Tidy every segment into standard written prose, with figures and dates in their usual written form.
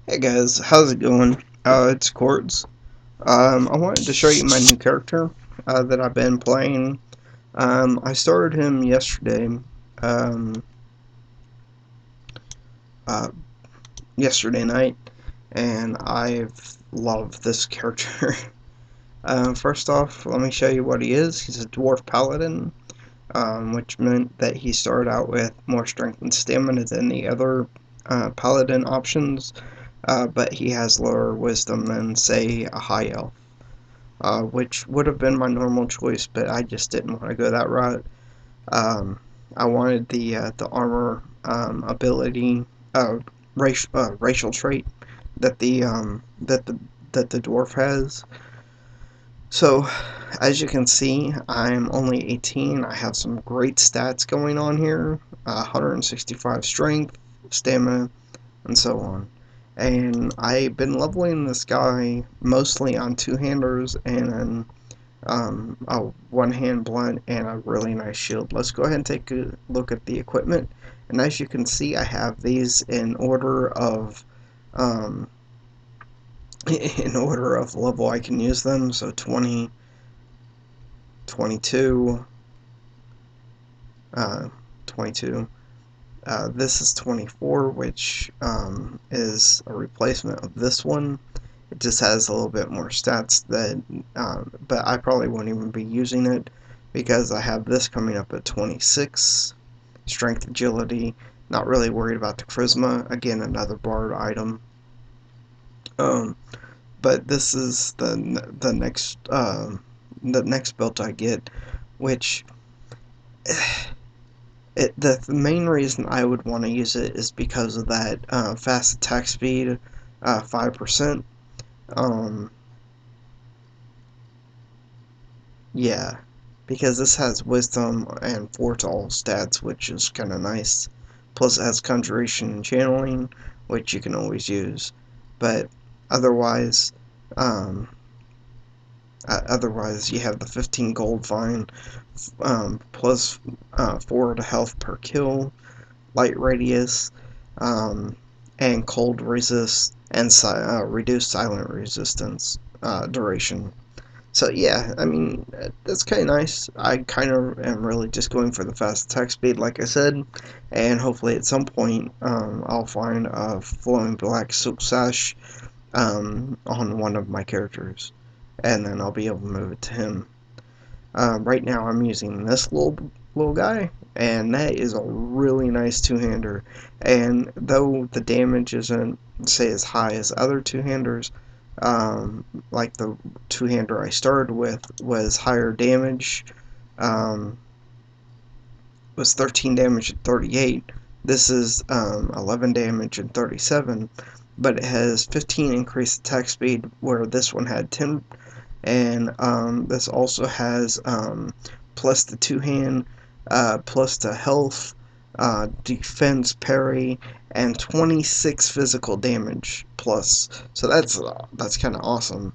Hey guys, how's it going? It's Quartz. I wanted to show you my new character that I've been playing. I started him yesterday, um, uh, yesterday night, and I've loved this character. First off, let me show you what he is. He's a dwarf paladin, which meant that he started out with more strength and stamina than the other paladin options, but he has lower wisdom than, say, a high elf. Which would have been my normal choice, but I just didn't want to go that route. Um, I wanted the armor ability, racial trait that the dwarf has. So, as you can see, I'm only 18. I have some great stats going on here: 165 strength, stamina, and so on. And I've been leveling this guy mostly on two-handers and a one-hand blunt and a really nice shield. Let's go ahead and take a look at the equipment. And as you can see, I have these in order of um, in order of level I can use them. So 20, 22, 22. This is 24, which is a replacement of this one. It just has a little bit more stats that, but I probably won't even be using it because I have this coming up at 26. Strength, agility. Not really worried about the charisma. Again, another bard item. Um, but this is the next build I get, which the main reason I would want to use it is because of that fast attack speed, 5%. Um, yeah, because this has wisdom and 4 to all stats, which is kind of nice. Plus it has conjuration and channeling, which you can always use. But otherwise, um, otherwise you have the 15 gold fine, plus 4 to health per kill, light radius, um, and cold resist, and reduced silent resistance duration. So yeah, I mean, that's kind of nice. I kind of am really just going for the fast attack speed, like I said, and hopefully at some point I'll find a flowing black silk sash on one of my characters, and then I'll be able to move it to him. Right now I'm using this little guy, and that is a really nice two-hander. And though the damage isn't, say, as high as other two-handers, like the two-hander I started with was higher damage, um, was 13 damage at 38. This is 11 damage and 37, but it has 15 increased attack speed, where this one had 10. And this also has plus the two-hand, plus the health, defense, parry, and 26 physical damage plus. So that's kind of awesome.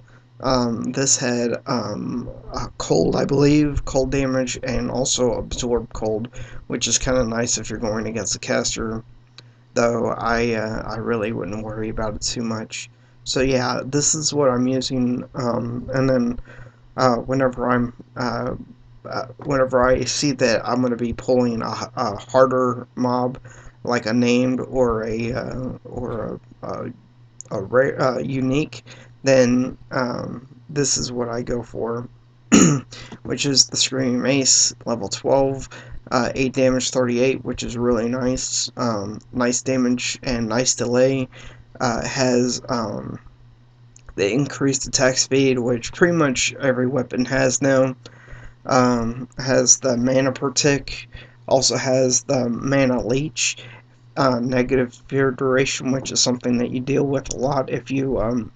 This had cold, I believe, cold damage, and also absorb cold, which is kind of nice if you're going against a caster. Though I really wouldn't worry about it too much. So yeah, this is what I'm using, and then whenever I see that I'm going to be pulling a harder mob, like a named or a rare, unique, then this is what I go for, which is the Screaming Mace, level 12, 8 damage, 38, which is really nice. Nice damage and nice delay. Has the increased attack speed, which pretty much every weapon has now. Has the mana per tick, also has the mana leech, negative fear duration, which is something that you deal with a lot if you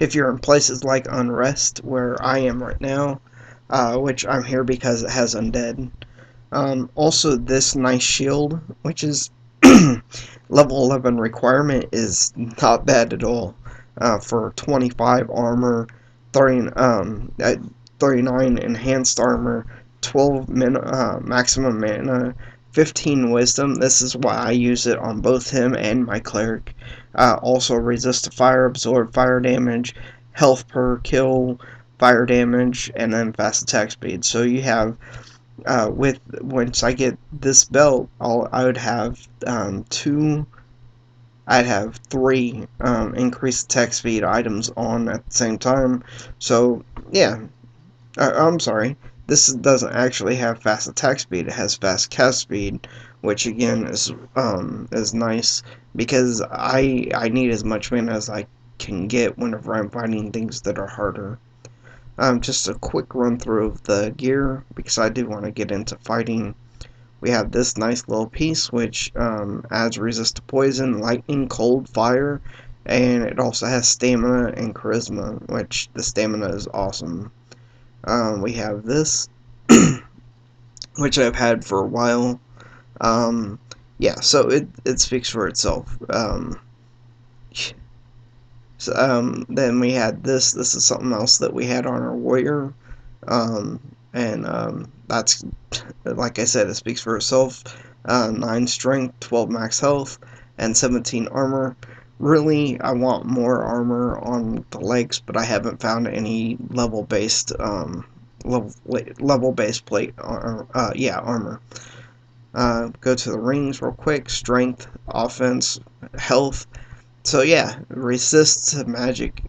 if you're in places like Unrest, where I am right now, which I'm here because it has undead. Also, this nice shield, which is level 11 requirement, is not bad at all. For 25 armor, 30, 39 enhanced armor, 12 maximum mana, 15 wisdom. This is why I use it on both him and my cleric. Also resist to fire, absorb fire damage, health per kill, fire damage, and then fast attack speed. So you have with once I get this belt, I would have two. I'd have three increased attack speed items on at the same time. So yeah, I'm sorry. This doesn't actually have fast attack speed. It has fast cast speed, which again is nice because I need as much mana as I can get whenever I'm fighting things that are harder. Just a quick run through of the gear because I do want to get into fighting. We have this nice little piece which adds resist to poison, lightning, cold, fire, and it also has stamina and charisma, which the stamina is awesome. We have this, which I've had for a while. Yeah, so it speaks for itself. Then we had this. This is something else that we had on our warrior. And that's, like I said, it speaks for itself. 9 strength, 12 max health, and 17 armor. Really, I want more armor on the legs, but I haven't found any level-based level-based plate armor. Go to the rings real quick. Strength, offense, health. So yeah, resist to magic.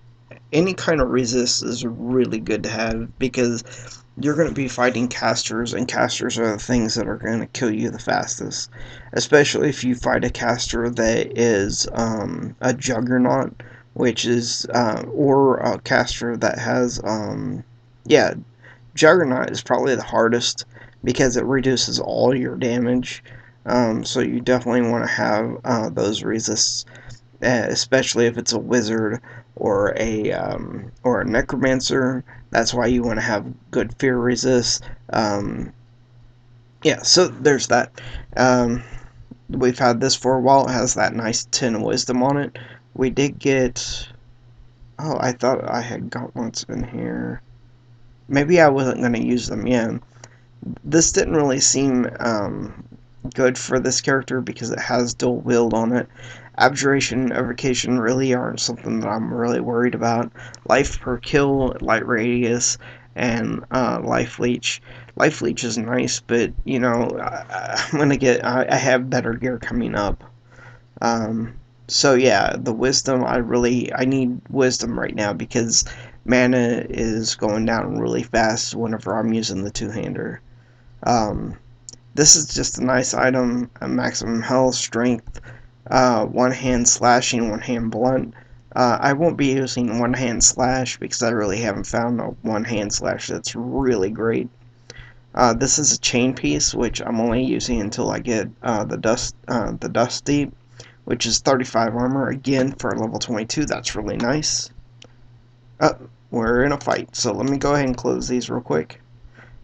Any kind of resist is really good to have because you're going to be fighting casters, and casters are the things that are going to kill you the fastest. Especially if you fight a caster that is a juggernaut, which is, or a caster that has, yeah, juggernaut is probably the hardest because it reduces all your damage. So you definitely want to have those resists, especially if it's a wizard or a necromancer. That's why you want to have good fear resist. Yeah, so there's that. We've had this for a while. It has that nice 10 wisdom on it. We did get. Oh, I thought I had gauntlets in here. Maybe I wasn't going to use them. Yeah, this didn't really seem good for this character because it has dual wield on it. Abjuration, Evocation really aren't something that I'm really worried about. Life per kill, light radius, and life leech. Life leech is nice, but you know I'm gonna get. I have better gear coming up. So yeah, the wisdom. I need wisdom right now because mana is going down really fast whenever I'm using the two-hander. Um, this is just a nice item. A maximum health, strength, one hand slashing, one hand blunt. I won't be using one hand slash because I really haven't found a one hand slash that's really great. This is a chain piece, which I'm only using until I get the dust deep, which is 35 armor. Again, for a level 22, that's really nice. We're in a fight, so let me go ahead and close these real quick,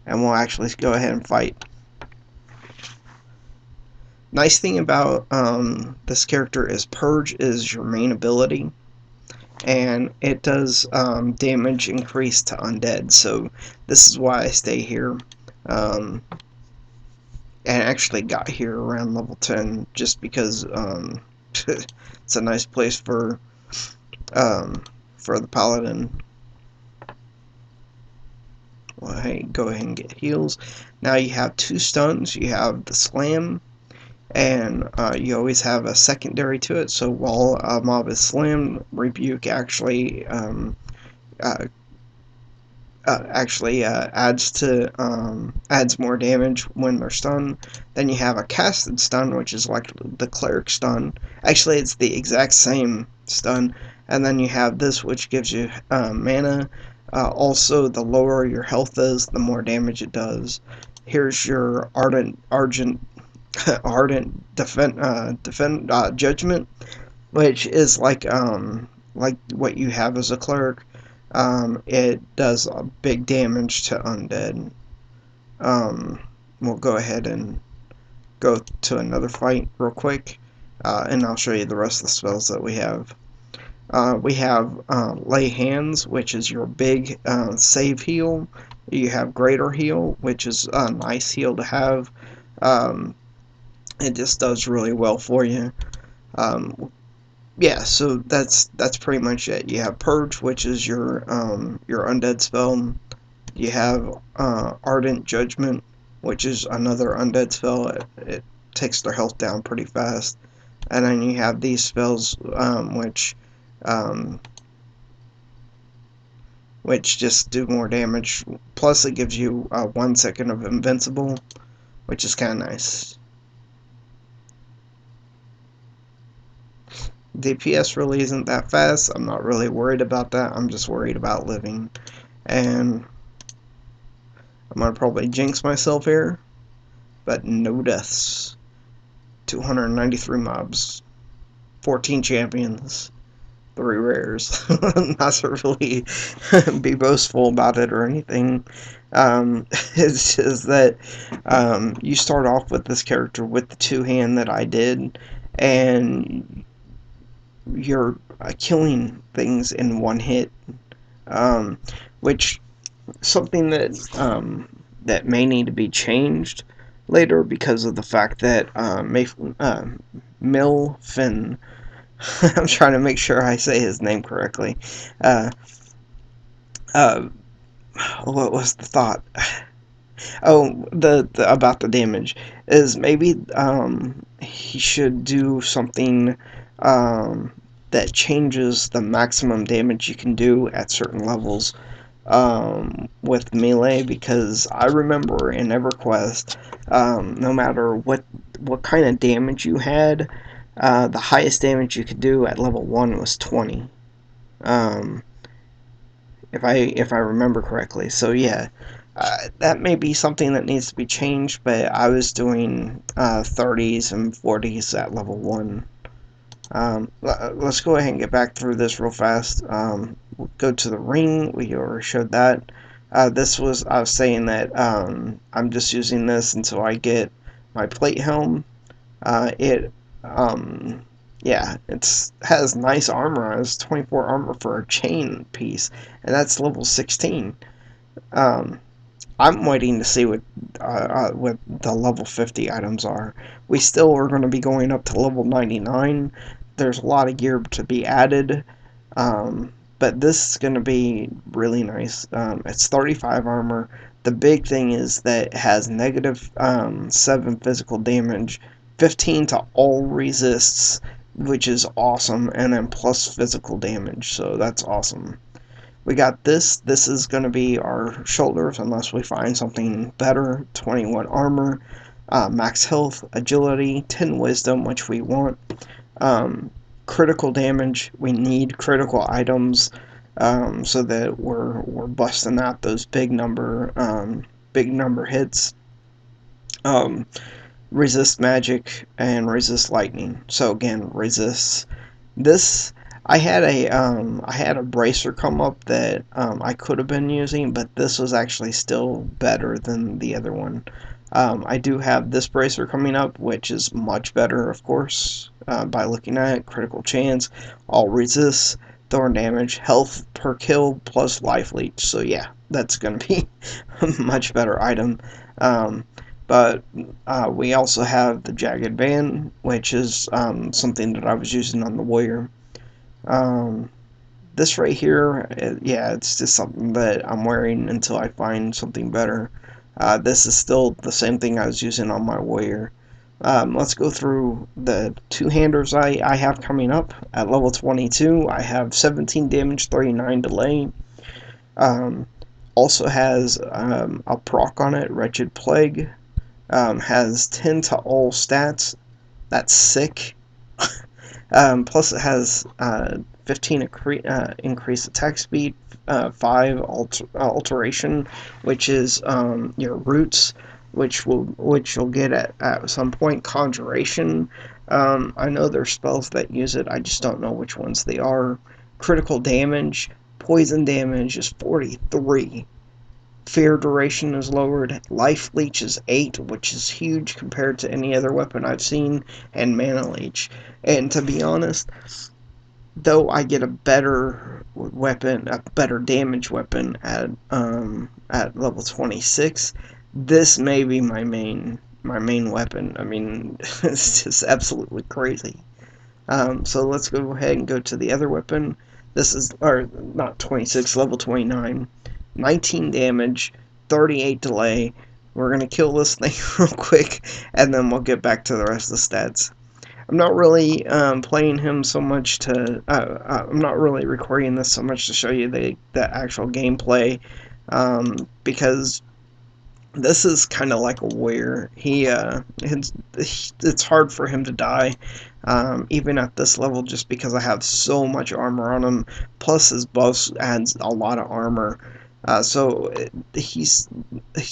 and we'll actually go ahead and fight. Nice thing about this character is Purge is your main ability, and it does damage increase to undead, so this is why I stay here. And actually got here around level 10 just because it's a nice place for the Paladin. Well, hey, go ahead and get heals. Now you have 2 stuns. You have the Slam, and you always have a secondary to it, so while a mob is slammed, Rebuke actually adds more damage when they're stunned. Then you have a casted stun, which is like the cleric stun. Actually, it's the exact same stun. And then you have this, which gives you mana. Also, the lower your health is, the more damage it does. Here's your ardent judgment, which is like what you have as a cleric. It does big damage to undead. We'll go ahead and go to another fight real quick, and I'll show you the rest of the spells that we have. We have Lay Hands, which is your big save heal. You have Greater Heal, which is a nice heal to have. It just does really well for you. Yeah, so that's pretty much it. You have Purge, which is your undead spell. You have Ardent Judgment, which is another undead spell. It takes their health down pretty fast. And then you have these spells, um, which just do more damage. Plus, it gives you 1 second of invincible, which is kind of nice. DPS really isn't that fast. I'm not really worried about that. I'm just worried about living. And I'm going to probably jinx myself here, but no deaths. 293 mobs. 14 champions. 3 rares. Not to really be boastful about it or anything. It's just that you start off with this character with the 2-hand that I did, and you're killing things in 1 hit, which something that may need to be changed later because of the fact that Milfin. I'm trying to make sure I say his name correctly. Uh, uh, what was the thought? Oh, the about the damage is maybe he should do something um, that changes the maximum damage you can do at certain levels with melee, because I remember in EverQuest, no matter what kind of damage you had, the highest damage you could do at level 1 was 20. Um, if I remember correctly. So yeah, that may be something that needs to be changed. But I was doing 30s and 40s at level 1. Let's go ahead and get back through this real fast. We'll go to the ring. We already showed that. I was saying that I'm just using this until I get my plate helm. It yeah, it's has nice armor. It's 24 armor for a chain piece, and that's level 16. Um, I'm waiting to see what the level 50 items are. We still are going to be going up to level 99. There's a lot of gear to be added, but this is going to be really nice. It's 35 armor. The big thing is that it has negative 7 physical damage, 15 to all resists, which is awesome, and then plus physical damage, so that's awesome. We got this. This is going to be our shoulders unless we find something better. 21 armor, max health, agility, 10 wisdom, which we want. Critical damage. We need critical items so that we're busting out those big number hits. Resist magic and resist lightning. So again, resist. This I had a bracer come up that I could have been using, but this was actually still better than the other one. I do have this bracer coming up, which is much better, of course, by looking at it. Critical chance, all resists, thorn damage, health per kill, plus life leech. So yeah, that's going to be a much better item. But we also have the Jagged Band, which is something that I was using on the warrior. This right here, yeah, it's just something that I'm wearing until I find something better. This is still the same thing I was using on my warrior. Let's go through the 2-handers I have coming up. At level 22, I have 17 damage, 39 delay. Also has a proc on it, Wretched Plague. Has 10 to all stats. That's sick. Plus it has 15 increased attack speed, 5 alteration, which is your roots, which you'll get at some point. Conjuration. I know there's spells that use it. I just don't know which ones they are. Critical damage, poison damage is 43. Fear duration is lowered. Life leech is 8, which is huge compared to any other weapon I've seen, and mana leech. And to be honest, though I get a better weapon, a better damage weapon at level 26, this may be my main my main weapon. I mean, it's just absolutely crazy. So let's go ahead and go to the other weapon. This is, or not 26, level 29. 19 damage, 38 delay. We're going to kill this thing real quick, and then we'll get back to the rest of the stats. I'm not really playing him so much to, I'm not really recording this so much to show you the actual gameplay, because this is kind of like a warrior. It's hard for him to die, even at this level, just because I have so much armor on him. Plus, his buff adds a lot of armor, so he's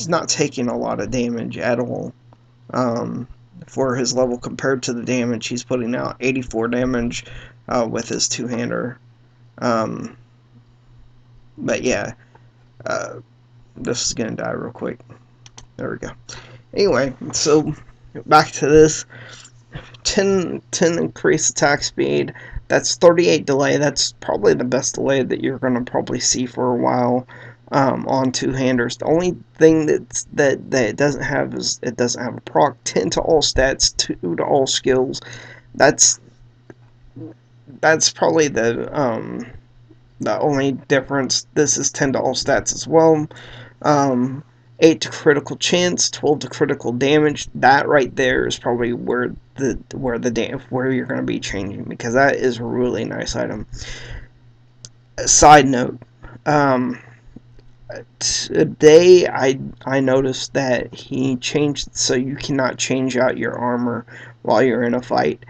not taking a lot of damage at all for his level compared to the damage he's putting out. 84 damage with his two-hander. But yeah, this is gonna die real quick. There we go. Anyway, so back to this. 10 increased attack speed. That's 38 delay. That's probably the best delay that you're going to probably see for a while on two-handers. The only thing that it doesn't have is it doesn't have a proc. 10 to all stats, 2 to all skills. That's probably the only difference. This is 10 to all stats as well. 8 to critical chance, 12 to critical damage. That right there is probably where you're going to be changing, because that is a really nice item. Side note, today I noticed that he changed so you cannot change out your armor while you're in a fight.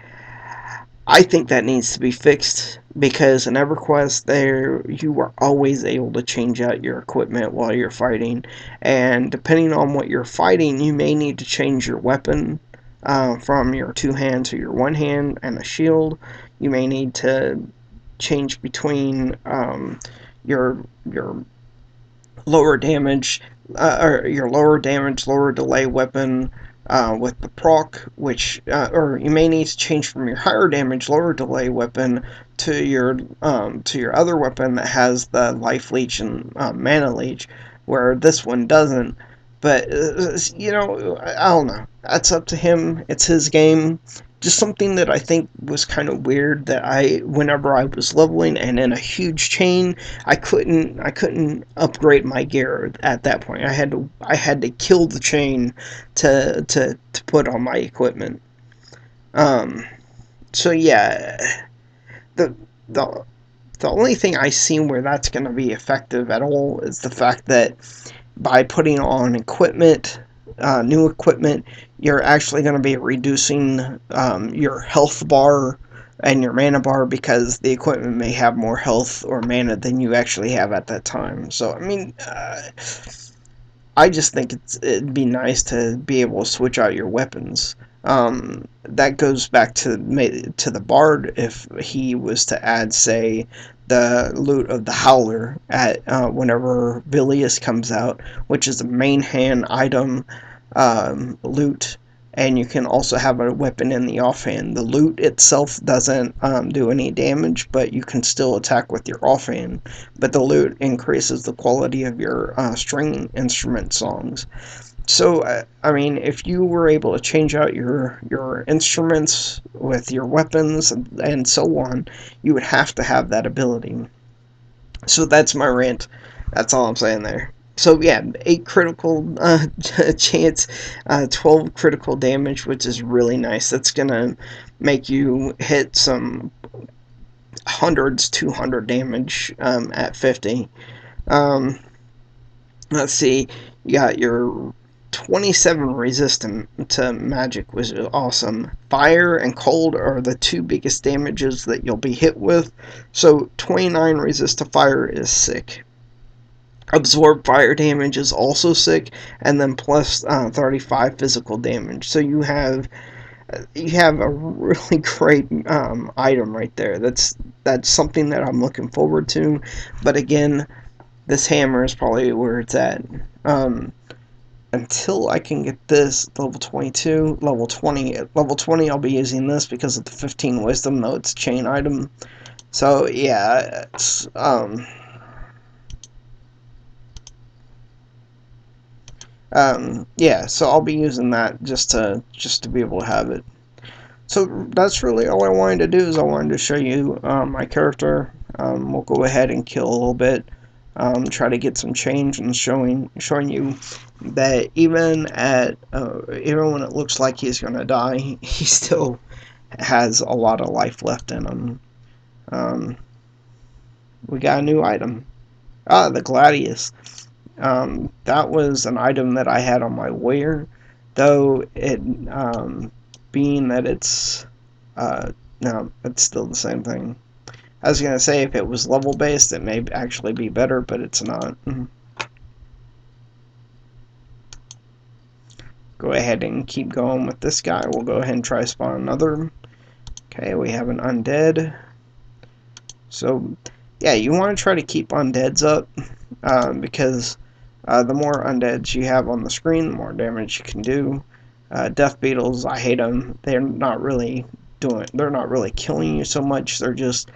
I think that needs to be fixed, because in EverQuest there you are always able to change out your equipment while you're fighting, and depending on what you're fighting, you may need to change your weapon from your two hand to your one hand and a shield. You may need to change between your lower damage or your lower damage, lower delay weapon with the proc, which or you may need to change from your higher damage, lower delay weapon to your other weapon that has the life leech and mana leech, where this one doesn't. But you know, I don't know. That's up to him. It's his game. Just something that I think was kind of weird, that whenever I was leveling and in a huge chain, I couldn't upgrade my gear at that point. I had to kill the chain to put on my equipment. So yeah, the the the only thing I see where that's going to be effective at all is the fact that by putting on equipment, new equipment, you're actually going to be reducing your health bar and your mana bar, because the equipment may have more health or mana than you actually have at that time. So, I mean, I just think it'd be nice to be able to switch out your weapons. That goes back to the Bard. If he was to add, say, the loot of the Howler at whenever Vilius comes out, which is a main hand item loot, and you can also have a weapon in the offhand. The loot itself doesn't do any damage, but you can still attack with your offhand. But the loot increases the quality of your string instrument songs. So, I mean, if you were able to change out your instruments with your weapons and so on, you would have to have that ability. So that's my rant. That's all I'm saying there. So yeah, 8 critical chance, 12 critical damage, which is really nice. That's gonna make you hit some hundreds, 200 damage at 50. Let's see, you got your 27 resistant to magic, which is awesome. Fire and cold are the two biggest damages that you'll be hit with, so 29 resist to fire is sick. Absorb fire damage is also sick, and then plus 35 physical damage. So you have a really great item right there. That's something that I'm looking forward to. But again, this hammer is probably where it's at. Until I can get this level 22, level 20. At level 20, I'll be using this because of the 15 wisdom, though it's a chain item. So yeah, Yeah, so I'll be using that just to be able to have it. So that's really all I wanted to do. Is I wanted to show you my character. We'll go ahead and kill a little bit, try to get some change, and showing you that even when it looks like he's gonna die, he still has a lot of life left in him. Um, we got a new item. The Gladius. That was an item that I had on my warrior, though being that no, it's still the same thing. I was gonna say if it was level based, it may actually be better, but it's not. Go ahead and keep going with this guy. We'll go ahead and try spawn another. Okay, we have an undead. So, yeah, you want to try to keep undeads up because the more undeads you have on the screen, the more damage you can do. Death beetles, I hate them. They're not really killing you so much. They're just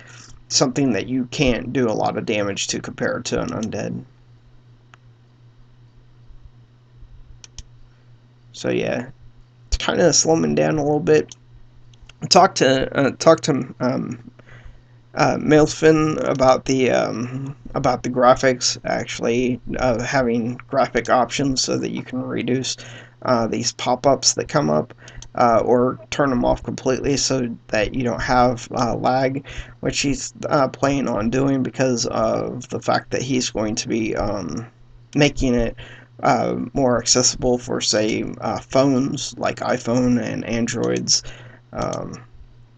something that you can't do a lot of damage to compared to an undead. So yeah, it's kind of slowing down a little bit. Talk to Milfin about the graphics, actually having graphic options so that you can reduce these pop-ups that come up, or turn them off completely so that you don't have lag, which he's planning on doing because of the fact that he's going to be making it more accessible for, say, phones like iPhone and Androids. Um,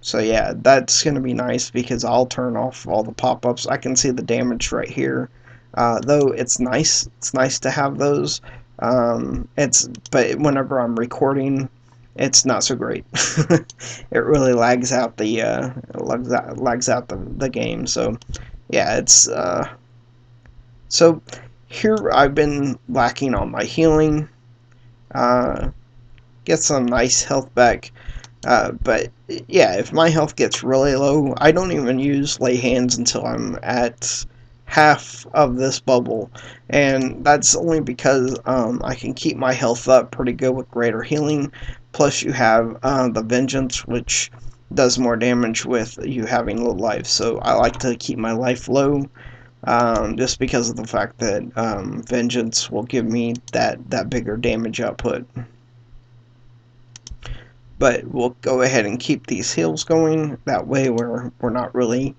so yeah, that's going to be nice because I'll turn off all the pop-ups. I can see the damage right here. Though it's nice. It's nice to have those. But whenever I'm recording, it's not so great. It really lags out the game. So yeah, it's so here I've been lacking on my healing. Get some nice health back. But yeah, if my health gets really low, I don't even use lay hands until I'm at half of this bubble, and that's only because I can keep my health up pretty good with greater healing. Plus, you have the vengeance, which does more damage with you having low life. So I like to keep my life low, just because of the fact that vengeance will give me that bigger damage output. But we'll go ahead and keep these heals going. That way we're not really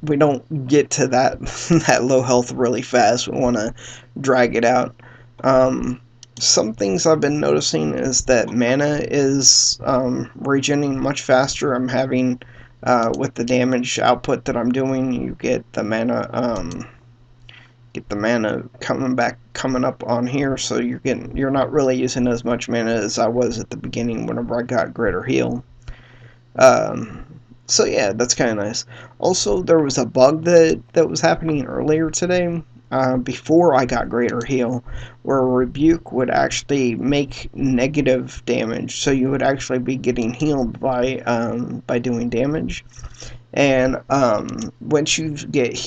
we don't get to that that low health really fast. We want to drag it out. Some things I've been noticing is that mana is regening much faster. I'm having with the damage output that I'm doing, you get the mana coming up on here, so you're not really using as much mana as I was at the beginning whenever I got greater heal. So yeah, that's kind of nice. Also, there was a bug that was happening earlier today, before I got greater heal, where Rebuke would actually make negative damage, so you would actually be getting healed by doing damage. And once you get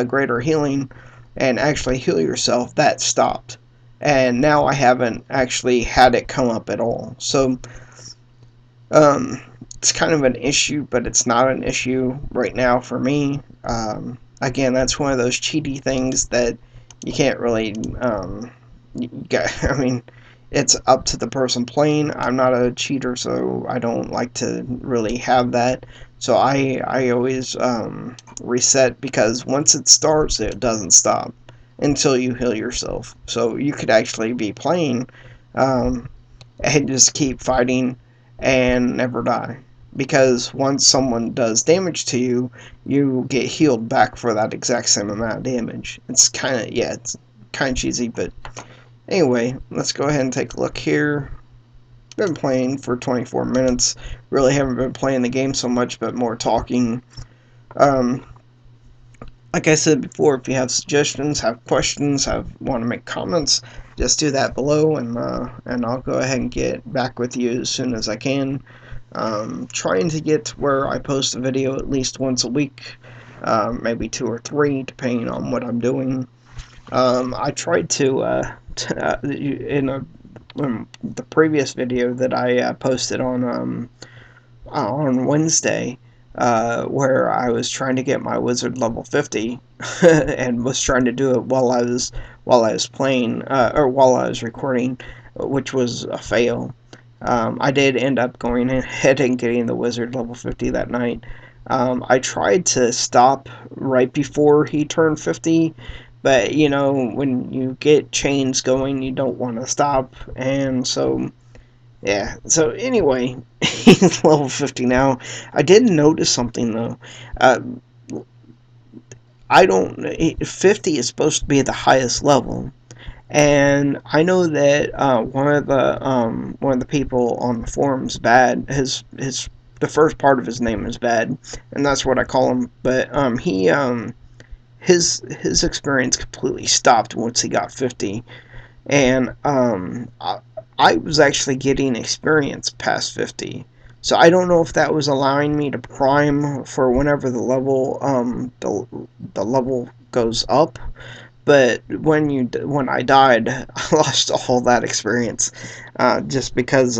greater healing, and actually heal yourself, that stopped. And now I haven't actually had it come up at all. So it's kind of an issue, but it's not an issue right now for me. Again, that's one of those cheaty things that you can't really. I mean, it's up to the person playing. I'm not a cheater, so I don't like to really have that. So I always reset, because once it starts, it doesn't stop until you heal yourself. So you could actually be playing and just keep fighting and never die. Because once someone does damage to you, you get healed back for that exact same amount of damage. It's kind of cheesy, but anyway, let's go ahead and take a look here. Been playing for 24 minutes. Really haven't been playing the game so much, but more talking. Like I said before, if you have suggestions, have questions, want to make comments, just do that below, and I'll go ahead and get back with you as soon as I can. Trying to get where I post a video at least once a week, maybe 2 or 3, depending on what I'm doing. I tried to, in the previous video that I posted on Wednesday, where I was trying to get my wizard level 50, and was trying to do it while I was playing, or while I was recording, which was a fail. I did end up going ahead and getting the wizard level 50 that night. I tried to stop right before he turned 50, but you know, when you get chains going, you don't want to stop, and so yeah. So anyway, he's level 50 now. I did notice something though. Uh, I don't. 50 is supposed to be the highest level, and I know that one of the people on the forums, bad, his the first part of his name is bad, and that's what I call him. But he his experience completely stopped once he got 50, and I was actually getting experience past 50. So I don't know if that was allowing me to prime for whenever the level goes up. But when I died, I lost all that experience, just because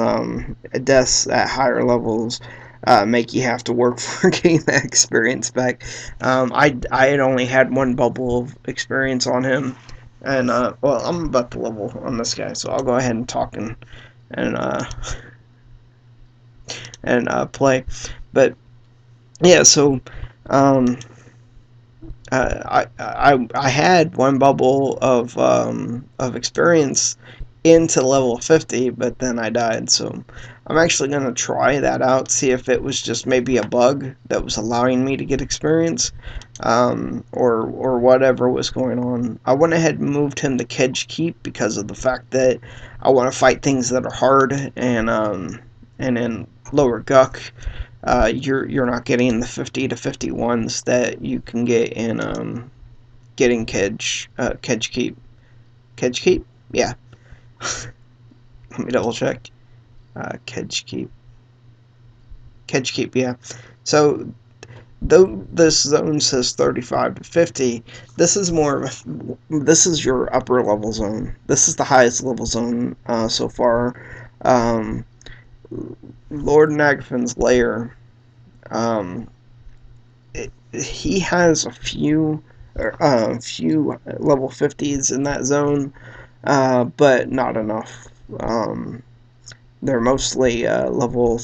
deaths at higher levels make you have to work for getting that experience back. I had only had one bubble of experience on him, and well, I'm about to level on this guy, so I'll go ahead and talk and uh, play. But yeah, so um, I had one bubble of experience into level 50, but then I died. So I'm actually gonna try that out, see if it was just maybe a bug that was allowing me to get experience, or whatever was going on. I went ahead and moved him to Kedge Keep because of the fact that I want to fight things that are hard, and in lower Guck, you're not getting the 50 to 51s that you can get in getting Kedge Keep. Kedge Keep? Yeah. Let me double check. Kedge Keep. Kedge Keep, yeah. So though this zone says 35 to 50, this is this is your upper level zone. This is the highest level zone so far. Um, Lord Nagafin's lair. Um, he has a few level 50s in that zone, but not enough. Um, they're mostly uh, level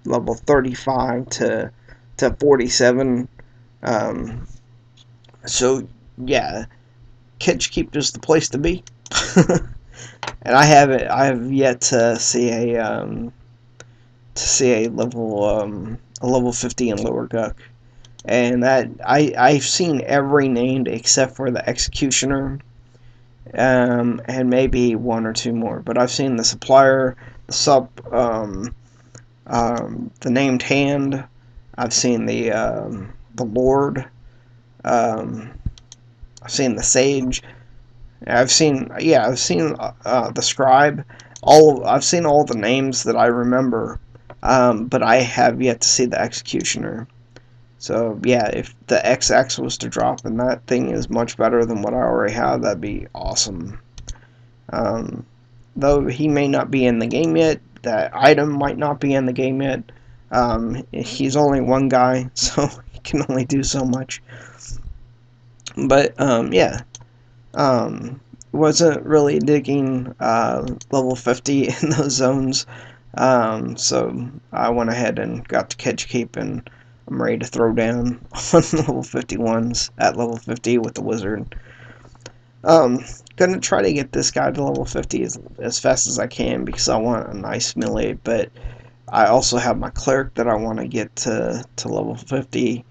35 to 47. Um, so yeah, Kitch Keep is the place to be. And I have yet to see a level 50 in Lower Guck. And that I've seen every named except for the Executioner, and maybe one or two more. But I've seen the Supplier, the the Named Hand. I've seen the Lord. Um, I've seen the Sage. I've seen the Scribe. I've seen all the names that I remember, but I have yet to see the Executioner. So yeah, if the XX was to drop and that thing is much better than what I already have, that'd be awesome. Um, though he may not be in the game yet, that item might not be in the game yet. He's only one guy, so he can only do so much. But yeah, wasn't really digging level 50 in those zones. So I went ahead and got to Kedge Keep, and I'm ready to throw down on level 51s at level 50 with the wizard. Gonna try to get this guy to level 50 as fast as I can because I want a nice melee, but I also have my cleric that I want to get to level 50,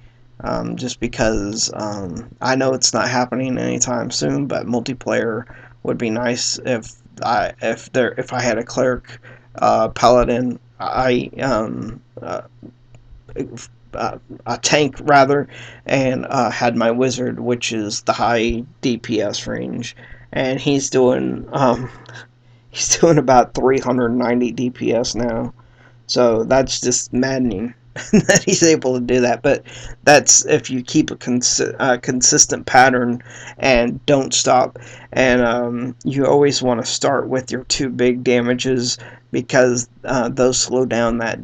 just because I know it's not happening anytime soon, but multiplayer would be nice if I had a cleric, paladin, a tank rather, and had my wizard, which is the high DPS range, and he's doing about 390 DPS now. So that's just maddening. that he's able to do that. But that's if you keep a consistent pattern and don't stop. And you always want to start with your two big damages because those slow down that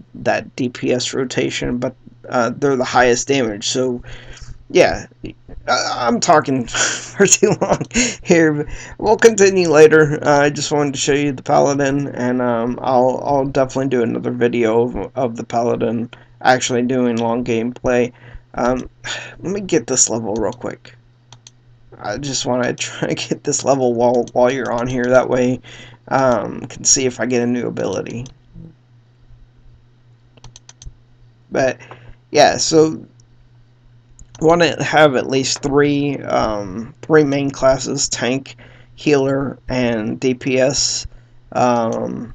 DPS rotation, but they're the highest damage. So yeah, I'm talking for too long here. We'll continue later. I just wanted to show you the Paladin, and I'll definitely do another video of the Paladin actually doing long gameplay. Let me get this level real quick. I just want to try to get this level while you're on here. That way, can see if I get a new ability. But yeah, so want to have at least three main classes: tank, healer, and DPS. Um,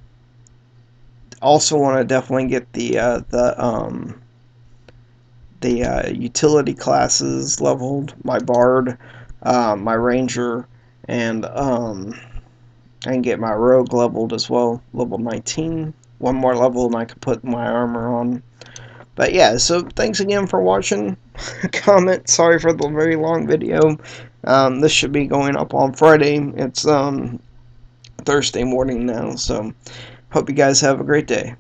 Also want to definitely get the utility classes leveled. My bard, my ranger, and get my rogue leveled as well. Level 19. One more level and I can put my armor on. But yeah, so thanks again for watching. Comment. Sorry for the very long video. This should be going up on Friday. It's Thursday morning now, so hope you guys have a great day.